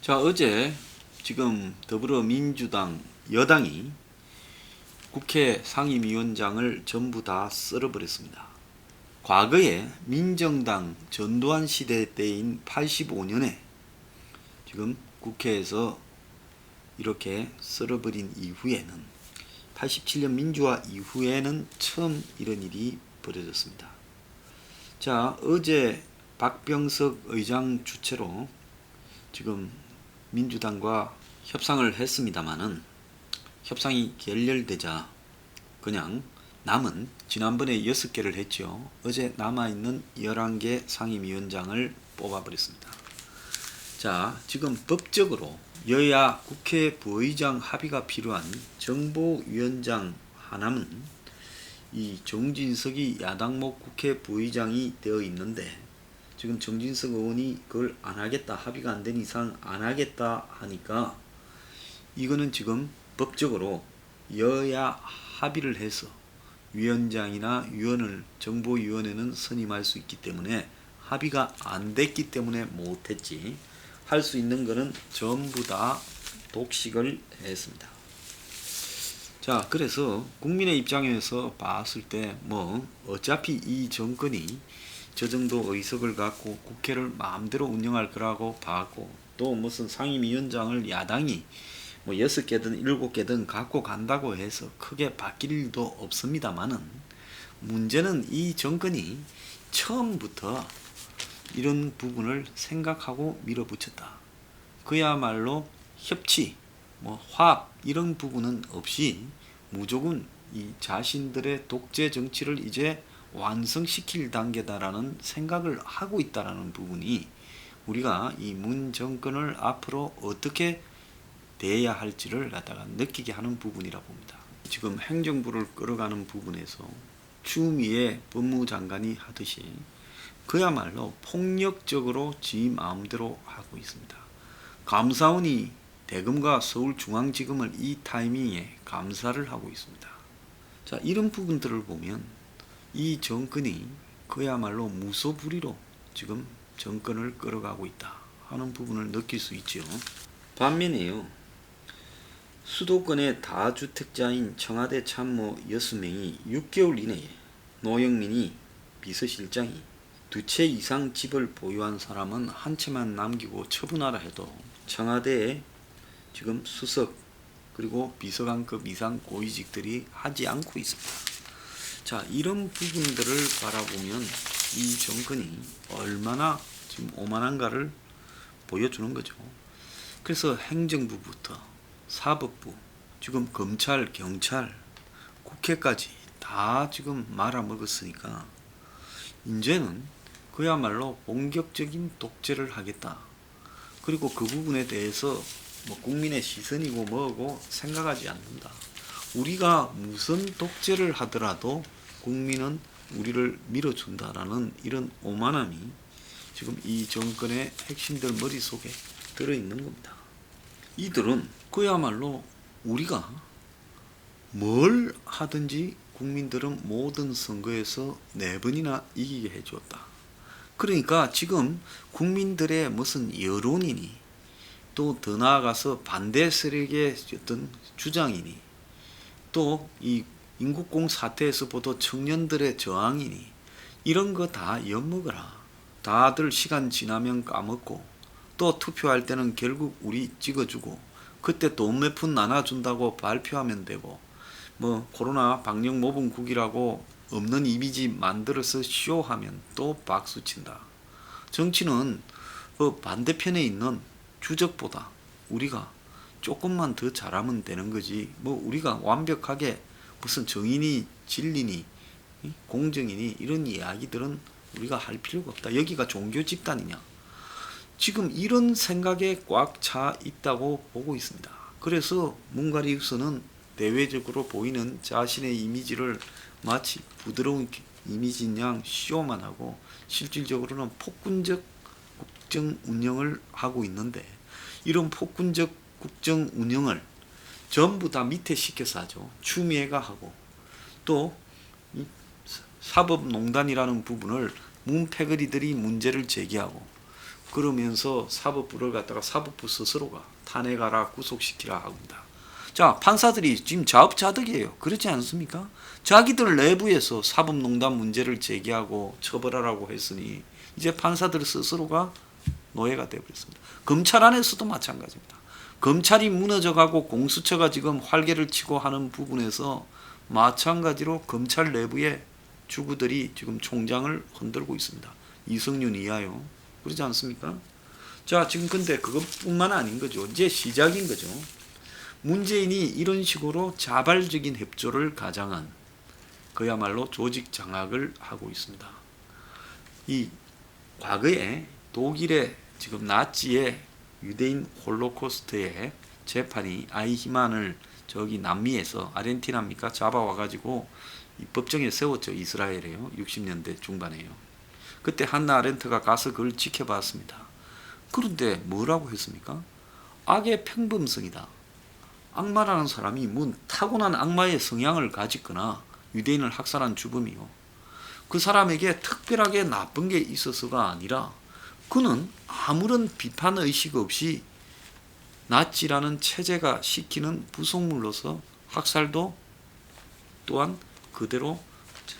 자, 어제 지금 더불어민주당 여당이 국회 상임위원장을 전부 다 썰어버렸습니다. 과거에 민정당 전두환 시대 때인 85년에 지금 국회에서 이렇게 썰어버린 이후에는 87년 민주화 이후에는 처음 이런 일이 벌어졌습니다. 자, 어제 박병석 의장 주최로 지금 민주당과 협상을 했습니다마는 협상이 결렬되자 그냥 남은 지난번에 6개를 했죠. 어제 남아있는 11개 상임위원장을 뽑아버렸습니다. 자, 지금 법적으로 여야 국회 부의장 합의가 필요한 정보위원장 하나는 이 정진석이 야당목 국회 부의장이 되어 있는데 지금 정진석 의원이 그걸 안 하겠다, 합의가 안 된 이상 안 하겠다 하니까 이거는 지금 법적으로 여야 합의를 해서 위원장이나 위원을 정보위원회는 선임할 수 있기 때문에 합의가 안 됐기 때문에 못했지, 할 수 있는 거는 전부 다 독식을 했습니다. 자, 그래서 국민의 입장에서 봤을 때 뭐 어차피 이 정권이 저 정도 의석을 갖고 국회를 마음대로 운영할 거라고 봤고, 또 무슨 상임위원장을 야당이 뭐 6개든 7개든 갖고 간다고 해서 크게 바뀔 일도 없습니다만은, 문제는 이 정권이 처음부터 이런 부분을 생각하고 밀어붙였다. 그야말로 협치, 뭐 화합 이런 부분은 없이 무조건 이 자신들의 독재 정치를 이제 완성시킬 단계다라는 생각을 하고 있다라는 부분이 우리가 이 문 정권을 앞으로 어떻게 대해야 할지를 갖다가 느끼게 하는 부분이라 봅니다. 지금 행정부를 끌어가는 부분에서 추미애 법무장관이 하듯이 그야말로 폭력적으로 지 마음대로 하고 있습니다. 감사원이 대검과 서울중앙지검을 이 타이밍에 감사를 하고 있습니다. 자, 이런 부분들을 보면 이 정권이 그야말로 무소불위로 지금 정권을 끌어가고 있다 하는 부분을 느낄 수 있죠. 반면에요, 수도권의 다주택자인 청와대 참모 6명이 6개월 이내에 노영민이 비서실장이 2채 이상 집을 보유한 사람은 한 채만 남기고 처분하라 해도 청와대에 지금 수석 그리고 비서관급 이상 고위직들이 하지 않고 있습니다. 자, 이런 부분들을 바라보면 이 정권이 얼마나 지금 오만한가를 보여주는 거죠. 그래서 행정부부터 사법부, 지금 검찰, 경찰, 국회까지 다 지금 말아먹었으니까 이제는 그야말로 본격적인 독재를 하겠다. 그리고 그 부분에 대해서 뭐 국민의 시선이고 뭐고 생각하지 않는다. 우리가 무슨 독재를 하더라도 국민은 우리를 밀어준다라는 이런 오만함이 지금 이 정권의 핵심들 머릿속에 들어있는 겁니다. 이들은 그야말로 우리가 뭘 하든지 국민들은 모든 선거에서 4번이나 이기게 해주었다. 그러니까 지금 국민들의 무슨 여론이니 또 더 나아가서 반대 세력의 어떤 주장이니 또 이 인국공 사태에서 보도 청년들의 저항이니 이런 거 다 엿먹어라. 다들 시간 지나면 까먹고 또 투표할 때는 결국 우리 찍어주고 그때 돈 몇 푼 나눠준다고 발표하면 되고 뭐 코로나 방역 모범국이라고 없는 이미지 만들어서 쇼하면 또 박수친다. 정치는 그 반대편에 있는 주적보다 우리가 조금만 더 잘하면 되는 거지, 뭐 우리가 완벽하게 무슨 정의니 진리니 공정이니 이런 이야기들은 우리가 할 필요가 없다. 여기가 종교 집단이냐. 지금 이런 생각에 꽉 차 있다고 보고 있습니다. 그래서 문가리우스는 대외적으로 보이는 자신의 이미지를 마치 부드러운 이미지인 양 쇼만 하고 실질적으로는 폭군적 국정 운영을 하고 있는데, 이런 폭군적 국정 운영을 전부 다 밑에 시켜서 하죠. 추미애가 하고 또 사법농단이라는 부분을 문패거리들이 문제를 제기하고 그러면서 사법부를 갖다가 사법부 스스로가 탄핵하라 구속시키라 합니다. 자, 판사들이 지금 자업자득이에요. 그렇지 않습니까? 자기들 내부에서 사법농단 문제를 제기하고 처벌하라고 했으니 이제 판사들 스스로가 노예가 되어버렸습니다. 검찰 안에서도 마찬가지입니다. 검찰이 무너져가고 공수처가 지금 활개를 치고 하는 부분에서 마찬가지로 검찰 내부의 주구들이 지금 총장을 흔들고 있습니다. 이성윤 이하요. 그러지 않습니까? 자, 지금 근데 그것뿐만 아닌 거죠. 이제 시작인 거죠. 문재인이 이런 식으로 자발적인 협조를 가장한 그야말로 조직 장악을 하고 있습니다. 이 과거에 독일의 지금 나치의 유대인 홀로코스트의 재판이 아이히만을 저기 남미에서 아르헨티나입니까? 잡아와가지고 이 법정에 세웠죠. 이스라엘에요. 60년대 중반에요. 그때 한나 아렌트가 가서 그걸 지켜봤습니다. 그런데 뭐라고 했습니까? 악의 평범성이다. 악마라는 사람이 뭐 타고난 악마의 성향을 가지거나 유대인을 학살한 주범이요. 그 사람에게 특별하게 나쁜 게 있어서가 아니라 그는 아무런 비판 의식 없이 나치라는 체제가 시키는 부속물로서 학살도 또한 그대로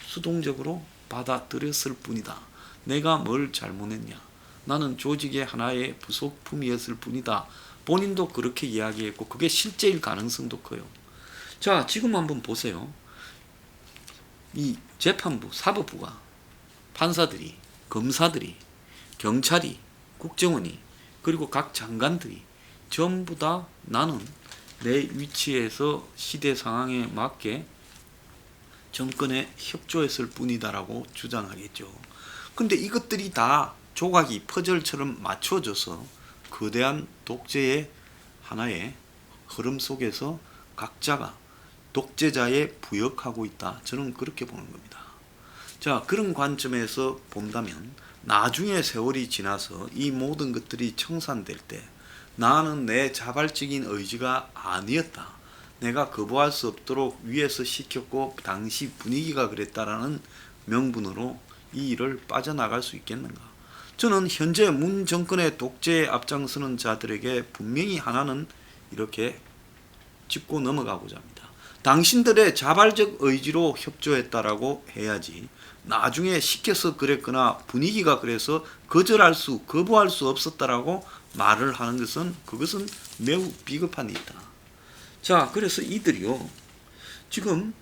수동적으로 받아들였을 뿐이다. 내가 뭘 잘못했냐. 나는 조직의 하나의 부속품이었을 뿐이다. 본인도 그렇게 이야기했고 그게 실제일 가능성도 커요. 자, 지금 한번 보세요. 이 재판부, 사법부가, 판사들이, 검사들이, 경찰이, 국정원이, 그리고 각 장관들이 전부 다 나는 내 위치에서 시대 상황에 맞게 정권에 협조했을 뿐이다라고 주장하겠죠. 근데 이것들이 다 조각이 퍼즐처럼 맞춰져서 거대한 독재의 하나의 흐름 속에서 각자가 독재자에 부역하고 있다. 저는 그렇게 보는 겁니다. 자, 그런 관점에서 본다면 나중에 세월이 지나서 이 모든 것들이 청산될 때 나는 내 자발적인 의지가 아니었다. 내가 거부할 수 없도록 위에서 시켰고 당시 분위기가 그랬다라는 명분으로 이 일을 빠져나갈 수 있겠는가? 저는 현재 문 정권의 독재에 앞장서는 자들에게 분명히 하나는 이렇게 짚고 넘어가고자 합니다. 당신들의 자발적 의지로 협조했다라고 해야지 나중에 시켜서 그랬거나 분위기가 그래서 거부할 수 없었다라고 말을 하는 것은 그것은 매우 비겁한 일이다. 자, 그래서 이들이요 지금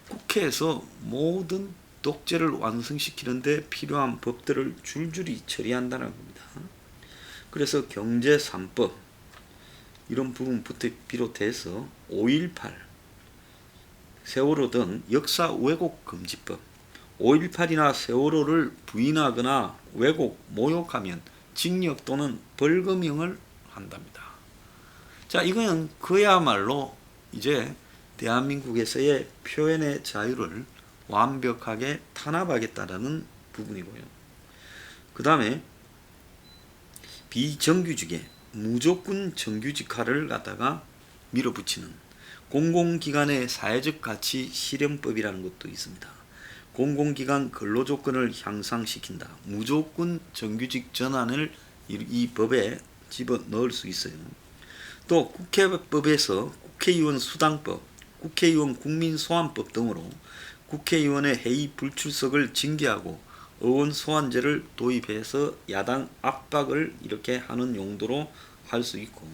국회에서 모든 독재를 완성시키는데 필요한 법들을 줄줄이 처리한다는 겁니다. 그래서 경제 3법 이런 부분부터 비롯해서 5.18 세월호 등 역사 왜곡 금지법 5.18이나 세월호를 부인하거나 왜곡, 모욕하면 징역 또는 벌금형을 한답니다. 자, 이거는 그야말로 이제 대한민국에서의 표현의 자유를 완벽하게 탄압하겠다라는 부분이고요. 그 다음에 비정규직의 무조건 정규직화를 갖다가 밀어붙이는 공공기관의 사회적 가치 실현법이라는 것도 있습니다. 공공기관 근로조건을 향상시킨다. 무조건 정규직 전환을 이 법에 집어넣을 수 있어요. 또 국회법에서 국회의원 수당법, 국회의원 국민소환법 등으로 국회의원의 회의 불출석을 징계하고 의원 소환제를 도입해서 야당 압박을 이렇게 하는 용도로 할 수 있고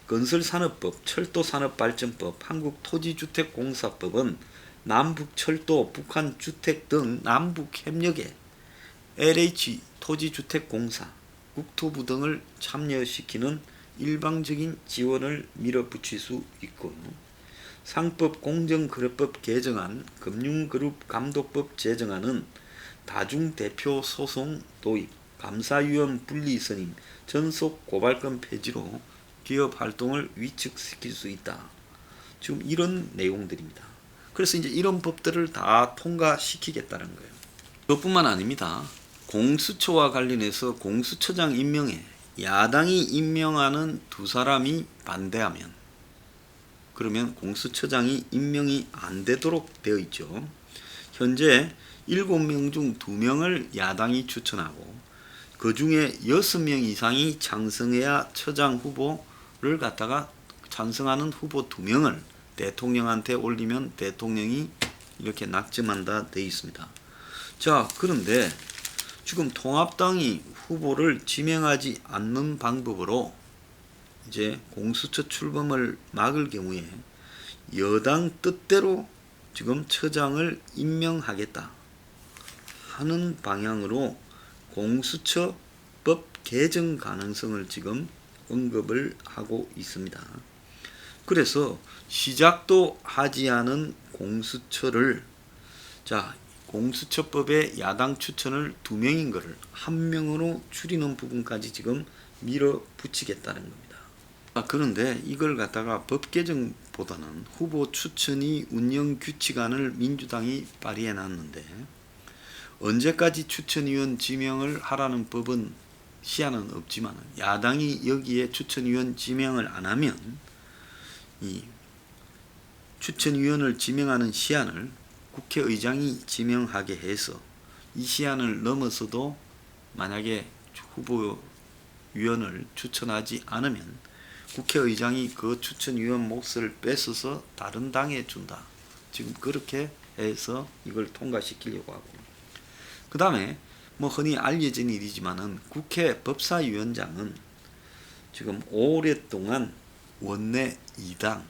건설산업법, 철도산업발전법, 한국토지주택공사법은 남북철도, 북한주택 등 남북협력에 LH 토지주택공사, 국토부 등을 참여시키는 일방적인 지원을 밀어붙일 수 있고 상법 공정거래법 개정안, 금융그룹 감독법 제정안은 다중대표 소송 도입, 감사위원 분리선임, 전속 고발권 폐지로 기업 활동을 위축시킬 수 있다. 지금 이런 내용들입니다. 그래서 이제 이런 법들을 다 통과시키겠다는 거예요. 그것뿐만 아닙니다. 공수처와 관련해서 공수처장 임명에 야당이 임명하는 두 사람이 반대하면 그러면 공수처장이 임명이 안 되도록 되어 있죠. 현재 7명 중 2명을 야당이 추천하고 그 중에 6명 이상이 찬성해야 처장 후보를 갖다가 찬성하는 후보 2명을 대통령한테 올리면 대통령이 이렇게 낙점한다 돼 있습니다. 자, 그런데 지금 통합당이 후보를 지명하지 않는 방법으로 이제 공수처 출범을 막을 경우에 여당 뜻대로 지금 처장을 임명하겠다 하는 방향으로 공수처법 개정 가능성을 지금 언급을 하고 있습니다. 그래서 시작도 하지 않은 공수처를 공수처법에 야당 추천을 2명인 것을 1명으로 줄이는 부분까지 지금 밀어붙이겠다는 겁니다. 그런데 이걸 갖다가 법 개정보다는 후보 추천이 운영 규칙안을 민주당이 발의해 놨는데 언제까지 추천위원 지명을 하라는 법은 시한은 없지만 야당이 여기에 추천위원 지명을 안 하면 이 추천위원을 지명하는 시한을 국회의장이 지명하게 해서 이 시한을 넘어서도 만약에 후보위원을 추천하지 않으면 국회의장이 그 추천위원 몫을 뺏어서 다른 당에 준다. 지금 그렇게 해서 이걸 통과시키려고 하고, 그 다음에 뭐 흔히 알려진 일이지만은 국회 법사위원장은 지금 오랫동안 원내 2당,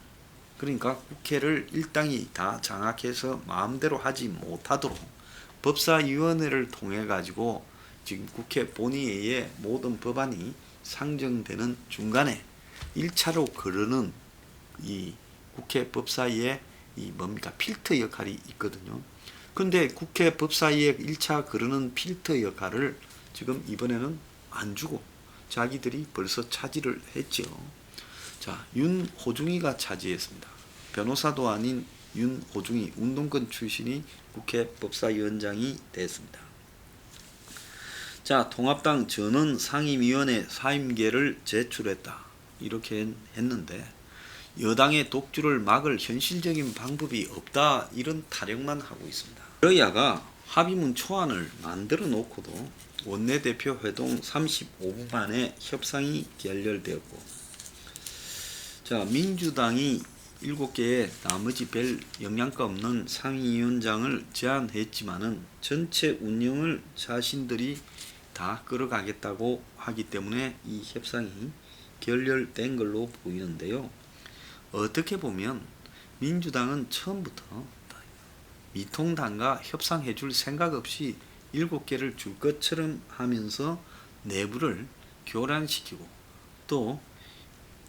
그러니까 국회를 일당이 다 장악해서 마음대로 하지 못하도록 법사위원회를 통해 가지고 지금 국회 본회의에 모든 법안이 상정되는 중간에 1차로 거르는 이 국회 법사위의 이 뭡니까 필터 역할이 있거든요. 근데 국회 법사위의 1차 거르는 필터 역할을 지금 이번에는 안 주고 자기들이 벌써 차지를 했죠. 자, 윤호중이가 차지했습니다. 변호사도 아닌 윤호중이 운동권 출신이 국회 법사위원장이 됐습니다. 자, 통합당 전원 상임위원회 사임계를 제출했다. 이렇게 했는데 여당의 독주를 막을 현실적인 방법이 없다. 이런 타령만 하고 있습니다. 여야가 합의문 초안을 만들어 놓고도 원내대표 회동 35분 만에 협상이 결렬되었고, 자, 민주당이 7개의 나머지 별 영향가 없는 상임위원장을 제안했지만은 전체 운영을 자신들이 다 끌어가겠다고 하기 때문에 이 협상이 결렬된 걸로 보이는데요. 어떻게 보면 민주당은 처음부터 미통당과 협상해 줄 생각 없이 7개를 줄 것처럼 하면서 내부를 교란시키고 또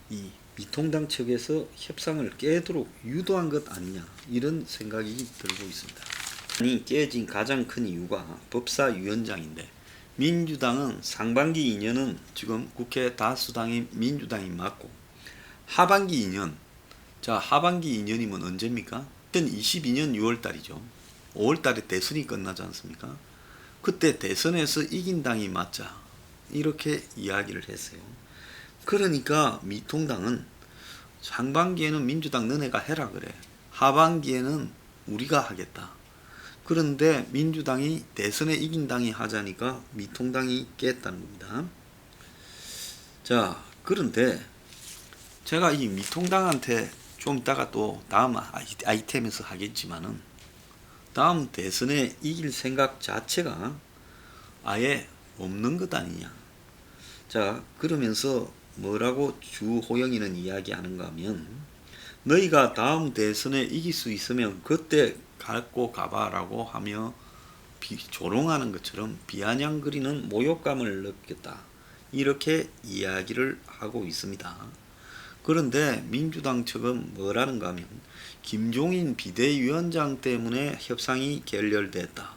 이 미통당 측에서 협상을 깨도록 유도한 것 아니냐, 이런 생각이 들고 있습니다. 아니, 깨진 가장 큰 이유가 법사위원장인데 민주당은 상반기 2년은 지금 국회 다수당인 민주당이 맡고 하반기 2년, 자, 하반기 2년이면 언제입니까? 2022년 6월달이죠. 5월달에 대선이 끝나지 않습니까? 그때 대선에서 이긴 당이 맞자 이렇게 이야기를 했어요. 그러니까 미통당은 상반기에는 민주당 너네가 해라 그래, 하반기에는 우리가 하겠다. 그런데 민주당이 대선에 이긴 당이 하자니까 미통당이 깼다는 겁니다. 자, 그런데 제가 이 미통당한테 좀 이따가 또 다음 아이템에서 하겠지만은 다음 대선에 이길 생각 자체가 아예 없는 것 아니냐. 자, 그러면서 뭐라고 주호영이는 이야기하는가 하면 너희가 다음 대선에 이길 수 있으면 그때 갖고 가봐라고 하며 조롱하는 것처럼 비아냥거리는 모욕감을 느꼈다. 이렇게 이야기를 하고 있습니다. 그런데 민주당 측은 뭐라는가 하면 김종인 비대위원장 때문에 협상이 결렬됐다.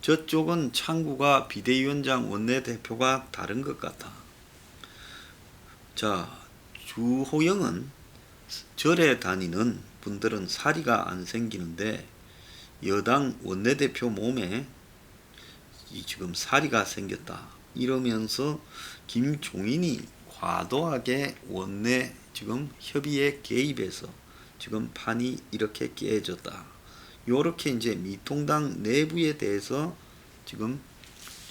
저쪽은 창구가 비대위원장 원내대표가 다른 것 같다. 자, 주호영은 절에 다니는 분들은 사리가 안 생기는데 여당 원내대표 몸에 지금 사리가 생겼다. 이러면서 김종인이 과도하게 원내 지금 협의에 개입해서 지금 판이 이렇게 깨졌다. 요렇게 이제 미통당 내부에 대해서 지금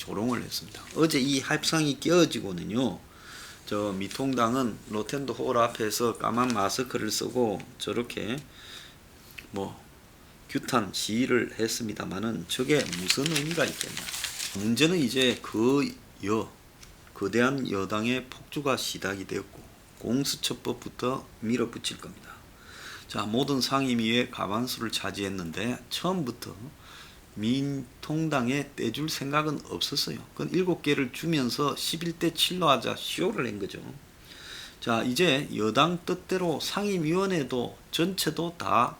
조롱을 했습니다. 어제 이 합상이 깨어지고는요, 저 미통당은 로텐도 홀 앞에서 까만 마스크를 쓰고 저렇게 뭐 규탄 시위를 했습니다만은 저게 무슨 의미가 있겠냐. 문제는 이제 거대한 여당의 폭주가 시작이 되었고 공수처법부터 밀어붙일 겁니다. 자, 모든 상임위에 과반수를 차지했는데 처음부터 민통당에 떼줄 생각은 없었어요. 그건 7개를 주면서 11대 7로 하자 쇼를 한 거죠. 자, 이제 여당 뜻대로 상임위원회도 전체도 다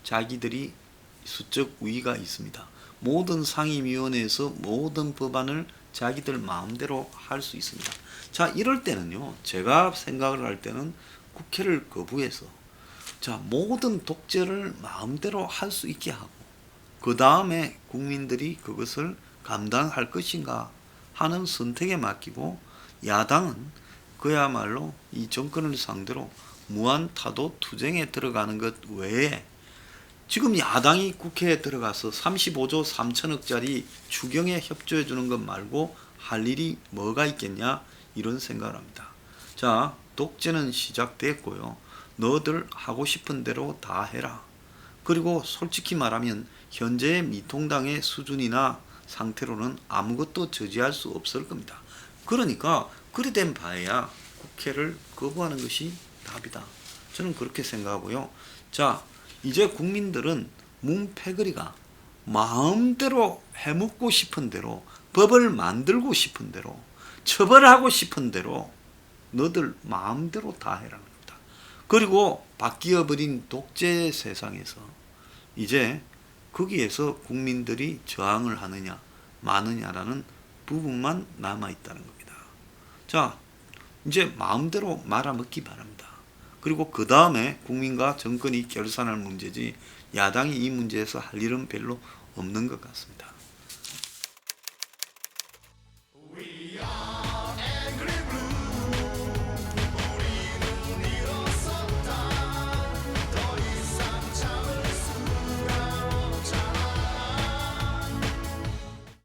자기들이 수적 우위가 있습니다. 모든 상임위원회에서 모든 법안을 자기들 마음대로 할 수 있습니다. 자, 이럴 때는요, 제가 생각을 할 때는 국회를 거부해서 자, 모든 독재를 마음대로 할 수 있게 하고 그 다음에 국민들이 그것을 감당할 것인가 하는 선택에 맡기고, 야당은 그야말로 이 정권을 상대로 무한 타도 투쟁에 들어가는 것 외에 지금 야당이 국회에 들어가서 35조 3천억짜리 추경에 협조해 주는 것 말고 할 일이 뭐가 있겠냐, 이런 생각을 합니다. 자, 독재는 시작됐고요. 너들 하고 싶은 대로 다 해라. 그리고 솔직히 말하면 현재의 미통당의 수준이나 상태로는 아무것도 저지할 수 없을 겁니다. 그러니까 그리 된 바에야 국회를 거부하는 것이 답이다. 저는 그렇게 생각하고요. 자, 이제 국민들은 문패거리가 마음대로 해먹고 싶은 대로, 법을 만들고 싶은 대로, 처벌하고 싶은 대로 너들 마음대로 다 해라는 겁니다. 그리고 바뀌어버린 독재 세상에서 이제 거기에서 국민들이 저항을 하느냐 마느냐라는 부분만 남아있다는 겁니다. 자, 이제 마음대로 말아먹기 바랍니다. 그리고 그 다음에 국민과 정권이 결산할 문제지 야당이 이 문제에서 할 일은 별로 없는 것 같습니다.